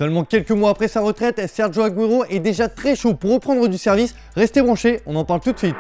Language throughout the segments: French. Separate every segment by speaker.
Speaker 1: Seulement quelques mois après sa retraite, Sergio Agüero est déjà très chaud pour reprendre du service. Restez branchés, on en parle tout de suite.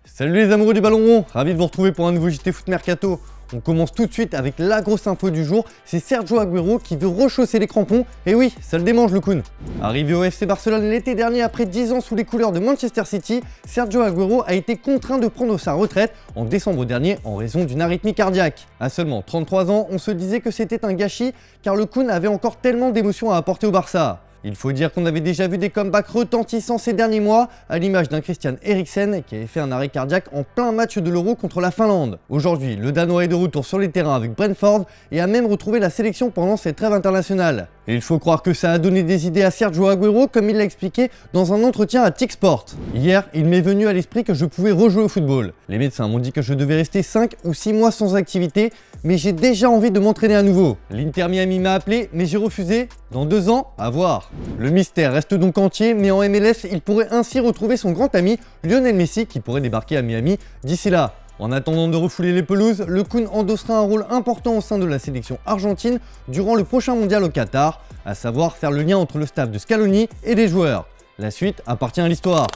Speaker 1: Salut les amoureux du ballon rond, ravi de vous retrouver pour un nouveau JT Foot Mercato. On commence tout de suite avec la grosse info du jour, c'est Sergio Agüero qui veut rechausser les crampons, et oui, ça le démange le Kun. Arrivé au FC Barcelone l'été dernier après 10 ans sous les couleurs de Manchester City, Sergio Agüero a été contraint de prendre sa retraite en décembre dernier en raison d'une arythmie cardiaque. À seulement 33 ans, on se disait que c'était un gâchis car le Kun avait encore tellement d'émotions à apporter au Barça. Il faut dire qu'on avait déjà vu des comebacks retentissants ces derniers mois, à l'image d'un Christian Eriksen qui avait fait un arrêt cardiaque en plein match de l'Euro contre la Finlande. Aujourd'hui, le Danois est de retour sur les terrains avec Brentford et a même retrouvé la sélection pendant cette trêve internationale. Et il faut croire que ça a donné des idées à Sergio Agüero comme il l'a expliqué dans un entretien à TikSport. Hier, il m'est venu à l'esprit que je pouvais rejouer au football. Les médecins m'ont dit que je devais rester 5 ou 6 mois sans activité, mais j'ai déjà envie de m'entraîner à nouveau. L'Inter Miami m'a appelé, mais j'ai refusé. Dans 2 ans, à voir. Le mystère reste donc entier, mais en MLS, il pourrait ainsi retrouver son grand ami Lionel Messi qui pourrait débarquer à Miami d'ici là. En attendant de refouler les pelouses, le Kun endossera un rôle important au sein de la sélection argentine durant le prochain mondial au Qatar, à savoir faire le lien entre le staff de Scaloni et les joueurs. La suite appartient à l'histoire.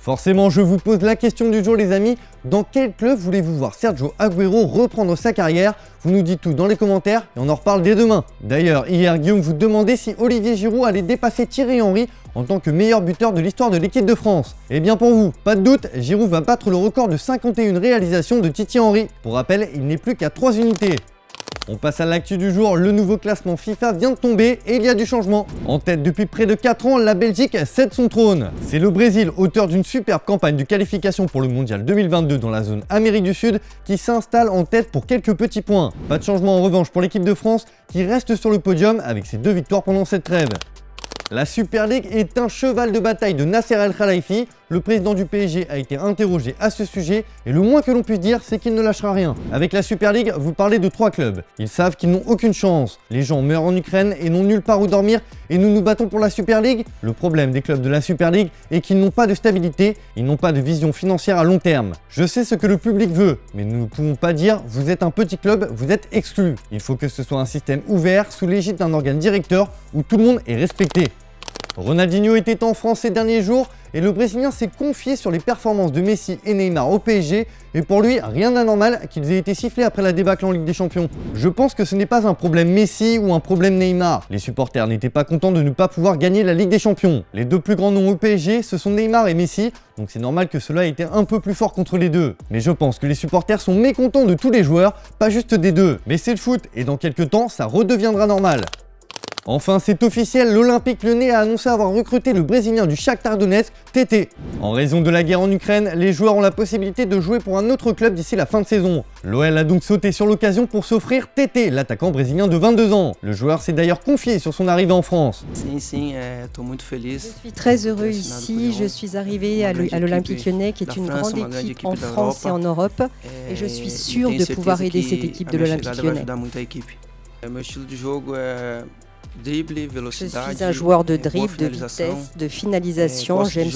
Speaker 1: Forcément, je vous pose la question du jour les amis, dans quel club voulez-vous voir Sergio Agüero reprendre sa carrière? Vous nous dites tout dans les commentaires et on en reparle dès demain. D'ailleurs, hier Guillaume vous demandait si Olivier Giroud allait dépasser Thierry Henry en tant que meilleur buteur de l'histoire de l'équipe de France. Et bien pour vous, pas de doute, Giroud va battre le record de 51 réalisations de Thierry Henry. Pour rappel, il n'est plus qu'à 3 unités. On passe à l'actu du jour, le nouveau classement FIFA vient de tomber et il y a du changement. En tête depuis près de 4 ans, la Belgique cède son trône. C'est le Brésil, auteur d'une superbe campagne de qualification pour le Mondial 2022 dans la zone Amérique du Sud, qui s'installe en tête pour quelques petits points. Pas de changement en revanche pour l'équipe de France, qui reste sur le podium avec ses 2 victoires pendant cette trêve. La Super League est un cheval de bataille de Nasser El Khelaifi. Le président du PSG a été interrogé à ce sujet et le moins que l'on puisse dire, c'est qu'il ne lâchera rien. Avec la Super League, vous parlez de 3 clubs. Ils savent qu'ils n'ont aucune chance. Les gens meurent en Ukraine et n'ont nulle part où dormir et nous nous battons pour la Super League. Le problème des clubs de la Super League est qu'ils n'ont pas de stabilité, ils n'ont pas de vision financière à long terme. Je sais ce que le public veut, mais nous ne pouvons pas dire vous êtes un petit club, vous êtes exclu. Il faut que ce soit un système ouvert sous l'égide d'un organe directeur où tout le monde est respecté. Ronaldinho était en France ces derniers jours et le Brésilien s'est confié sur les performances de Messi et Neymar au PSG et pour lui, rien d'anormal qu'ils aient été sifflés après la débâcle en Ligue des Champions. Je pense que ce n'est pas un problème Messi ou un problème Neymar. Les supporters n'étaient pas contents de ne pas pouvoir gagner la Ligue des Champions. Les 2 plus grands noms au PSG, ce sont Neymar et Messi, donc c'est normal que cela ait été un peu plus fort contre les deux. Mais je pense que les supporters sont mécontents de tous les joueurs, pas juste des 2. Mais c'est le foot et dans quelques temps, ça redeviendra normal. Enfin, c'est officiel, l'Olympique Lyonnais a annoncé avoir recruté le Brésilien du Shakhtar Donetsk, Tété. En raison de la guerre en Ukraine, les joueurs ont la possibilité de jouer pour un autre club d'ici la fin de saison. L'OL a donc sauté sur l'occasion pour s'offrir Tété, l'attaquant brésilien de 22 ans. Le joueur s'est d'ailleurs confié sur son arrivée en France.
Speaker 2: Je suis
Speaker 3: très heureux ici, je suis arrivé à l'Olympique Lyonnais qui est une grande équipe en France et en Europe et je suis sûr de pouvoir aider cette équipe de l'Olympique Lyonnais. Je suis un joueur de dribble, de vitesse, de finalisation. J'aime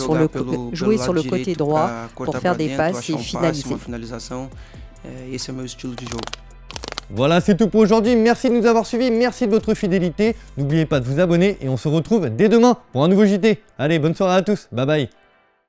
Speaker 3: jouer sur le côté droit pour faire des passes et finaliser.
Speaker 1: Voilà, c'est tout pour aujourd'hui. Merci de nous avoir suivis, merci de votre fidélité. N'oubliez pas de vous abonner et on se retrouve dès demain pour un nouveau JT. Allez, bonne soirée à tous, bye bye.